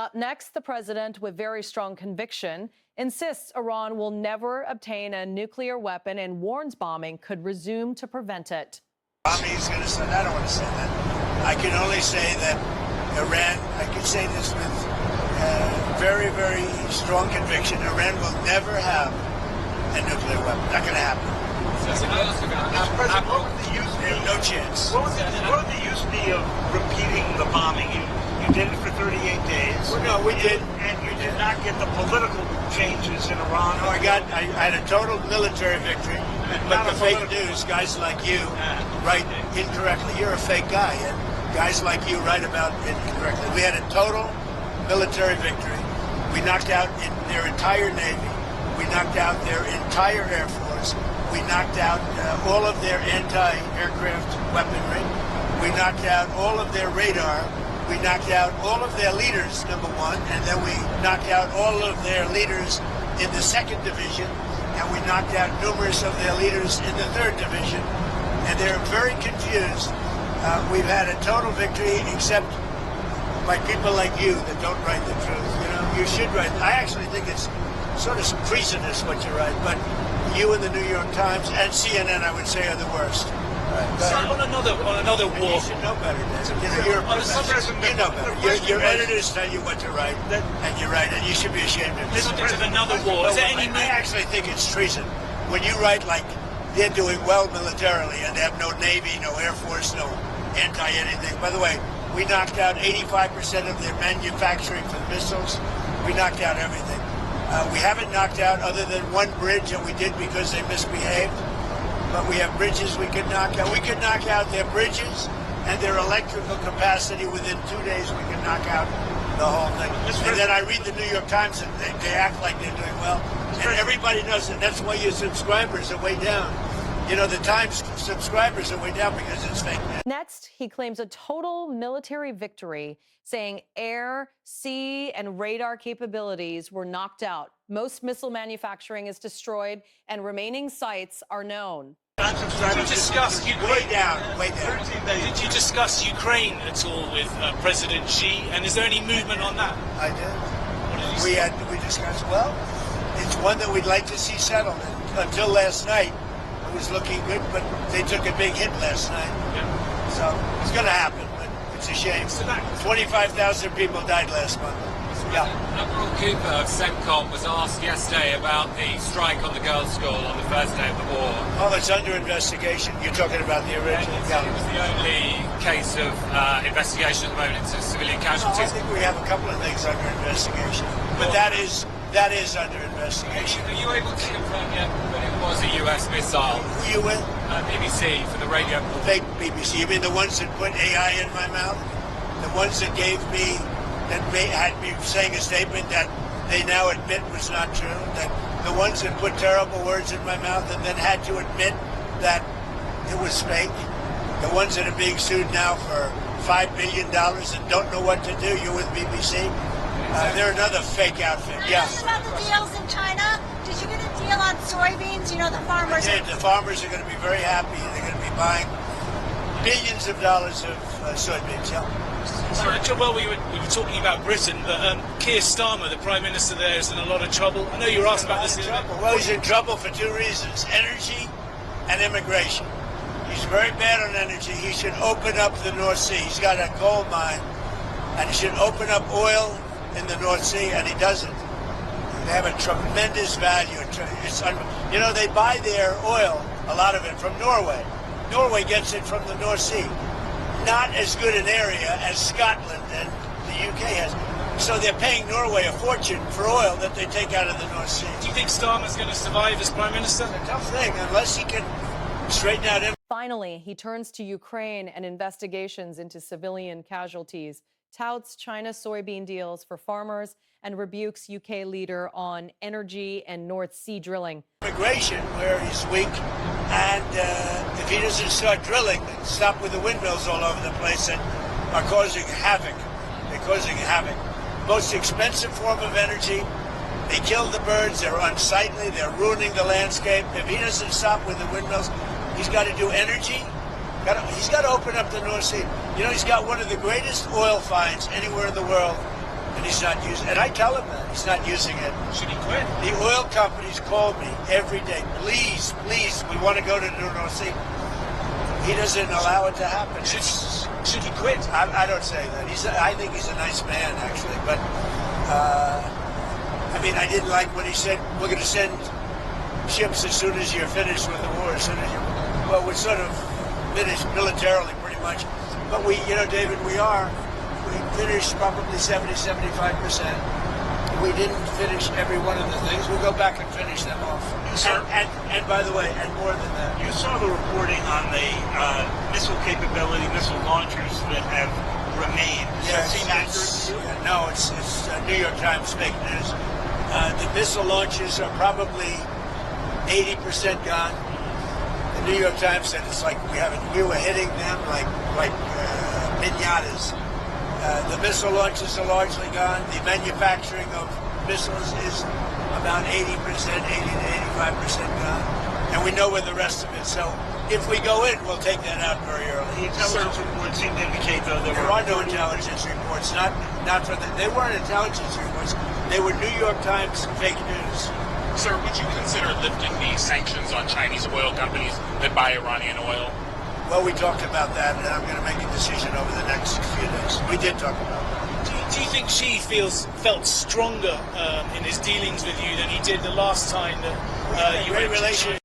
Up next, the president, with very strong conviction, insists Iran will never obtain a nuclear weapon and warns bombing could resume to prevent it. He's going to say, I don't want to say that. I can only say that Iran, I can say this with very, very strong conviction, Iran will never have a nuclear weapon. Not going to happen. No chance. What would the use be of repeating the bombing? You did it for 38 days. Well, no, we did. And you did not get the political changes in Iran. No, I had a total military victory. But the fake news, guys like you write incorrectly. You're a fake guy, and guys like you write about it incorrectly. We had a total military victory. We knocked out their entire Navy. We knocked out their entire Air Force. We knocked out all of their anti-aircraft weaponry. We knocked out all of their radar. We knocked out all of their leaders, number one, and then we knocked out all of their leaders in the 2nd Division, and we knocked out numerous of their leaders in the 3rd Division, and they're very confused. We've had a total victory, except by people like you that don't write the truth. You know, you should write. I actually think it's sort of treasonous what you write, but you and the New York Times and CNN, I would say, are the worst. So on another war. You should know better, Dan. You know, you're a professor. You know better. Your editors tell you what to write, and you write it. You should be ashamed of it. Subject of another war. Is there any? I actually think it's treason when you write like they're doing well militarily and they have no Navy, no Air Force, no anti-anything. By the way, we knocked out 85% of their manufacturing for the missiles. We knocked out everything. We haven't knocked out other than one bridge that we did because they misbehaved. But we have bridges we could knock out. We could knock out their bridges and their electrical capacity within 2 days. We could knock out the whole thing. And then I read the New York Times and they act like they're doing well. And everybody knows it. That's why your subscribers are way down. You know, the Times subscribers are way down because it's fake news. Next, he claims a total military victory, saying air, sea, and radar capabilities were knocked out. Most missile manufacturing is destroyed, and remaining sites are known. Did you discuss Ukraine? Way down. Did you discuss Ukraine at all with President Xi? And is there any movement on that? I did. We discussed. Well, it's one that we'd like to see settled. Until last night, it was looking good, but they took a big hit last night. Yeah. So it's going to happen, but it's a shame. 25,000 people died last month. Yeah. Admiral Cooper of CENTCOM was asked yesterday about the strike on the girls' school on the first day of the war. Oh, it's under investigation. You're talking about the original. Yeah, it was the only case of investigation at the moment into civilian casualties. I think we have a couple of things under investigation, but that is under investigation. Are you able to confirm yet that it was a U.S. missile? Who you with? BBC for the radio. Fake BBC. You mean the ones that put AI in my mouth? The ones that gave me. That had me saying a statement that they now admit was not true, that the ones that put terrible words in my mouth and then had to admit that it was fake, the ones that are being sued now for $5 billion and don't know what to do. You're with BBC? They're another fake outfit. Yeah. About the deals in China, did you get a deal on soybeans? You know, the farmers. The farmers are going to be very happy. They're going to be buying billions of dollars of soybeans. Yeah. Well, we were talking about Britain, but Keir Starmer, the Prime Minister there, is in a lot of trouble. I know you were asked about this. Well, he's in trouble for 2 reasons: energy and immigration. He's very bad on energy. He should open up the North Sea. He's got a gold mine, and he should open up oil in the North Sea, and he doesn't. They have a tremendous value. You know, they buy their oil, a lot of it, from Norway. Norway gets it from the North Sea. Not as good an area as Scotland and the UK has. So they're paying Norway a fortune for oil that they take out of the North Sea. Do you think Starmer's going to survive as Prime Minister? It's a tough thing, unless he can straighten out him. Finally, he turns to Ukraine and investigations into civilian casualties, touts China's soybean deals for farmers, and rebukes UK leader on energy and North Sea drilling. Immigration, where he's weak, and if he doesn't start drilling, stop with the windmills all over the place that are causing havoc. They're causing havoc. Most expensive form of energy. They kill the birds. They're unsightly. They're ruining the landscape. If he doesn't stop with the windmills, he's got to do energy. He's got to open up the North Sea. You know, he's got one of the greatest oil finds anywhere in the world and he's not using. And I tell him that he's not using it. Should he quit? The oil companies call me every day. Please, we want to go to the North Sea. He doesn't allow it to happen. Should he quit? I don't say that. I think he's a nice man, actually. But I mean, I didn't like what he said. We're going to send ships as soon as you're finished with the war. As soon as you, well, we're sort of finished militarily, pretty much. But we, David, we finished probably 70-75%. We didn't finish every one of the things. We'll go back and finish them off. And by the way, and more than that. You saw the reporting on the missile capability, missile launchers that have remained. Yes, Seem accurate? no, it's New York Times fake news. The missile launches are probably 80% gone. The New York Times said it's like we were hitting them like piñatas. The missile launches are largely gone. The manufacturing of missiles is about 80%, 80 to 85% gone. And we know where the rest of it. So if we go in, we'll take that out very early. The intelligence reports seem to indicate, though, There are no intelligence reports. Not for they weren't intelligence reports. They were New York Times fake news. Sir, would you consider lifting the sanctions on Chinese oil companies that buy Iranian oil? Well, we talked about that, and I'm going to make a decision over the next few days. We did talk about that. Do you think Xi felt stronger in his dealings with you than he did the last time that you Great went to relationship.